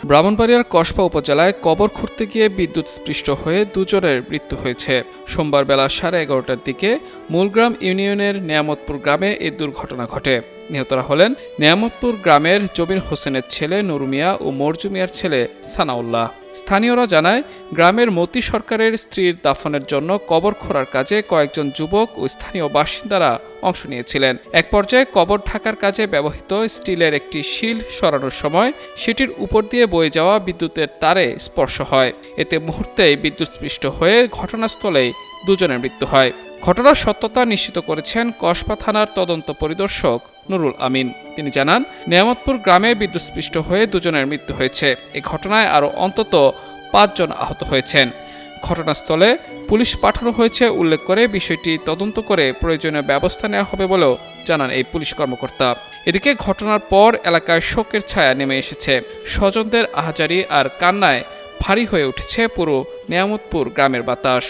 ব্রাহ্মণবাড়িয়ার কসবা উপজেলায় কবর খুঁড়তে গিয়ে বিদ্যুৎস্পৃষ্ট হয়ে দুজনের মৃত্যু হয়েছে। সোমবার বেলা 11:30টার দিকে মূলগ্রাম ইউনিয়নের নেয়ামতপুর গ্রামে এই দুর্ঘটনা ঘটে। নিহতরা হলেন নেয়ামতপুর গ্রামের জবির হোসেনের ছেলে নুরু মিয়া ও মরজু মিয়ার ছেলে সানাউল্লাহ। স্থানীয়রা জানায়, গ্রামের মতি সরকারের স্ত্রীর দাফনের জন্য কবর খোঁড়ার কাজে কয়েকজন যুবক ও স্থানীয় বাসিন্দারা অংশ নিয়েছিলেন। এক পর্যায়ে কবর ঢাকার কাজে ব্যবহৃত স্টিলের একটি শিল সরানোর সময় সেটির উপর দিয়ে বয়ে যাওয়া বিদ্যুতের তারে স্পর্শ হয়। এতে মুহূর্তেই বিদ্যুৎস্পৃষ্ট হয়ে ঘটনাস্থলেই দুজনের মৃত্যু হয়। ঘটনার সত্যতা নিশ্চিত করেছেন কসবা থানার তদন্ত পরিদর্শক নুরুল আমিন। তিনি জানান, নেয়ামতপুর গ্রামে বিদ্যুৎস্পৃষ্ট হয়ে দুজনের মৃত্যু হয়েছে। এই ঘটনায় আরও অন্তত 5 জন আহত হয়েছেন। ঘটনাস্থলে পুলিশ পাঠানো হয়েছে উল্লেখ করে বিষয়টি তদন্ত করে প্রয়োজনীয় ব্যবস্থা নেওয়া হবে বলেও জানান এই পুলিশ কর্মকর্তা। এদিকে ঘটনার পর এলাকায় শোকের ছায়া নেমে এসেছে। স্বজনদের আহাজারি আর কান্নায় ভারী হয়ে উঠেছে পুরো নেয়ামতপুর গ্রামের বাতাস।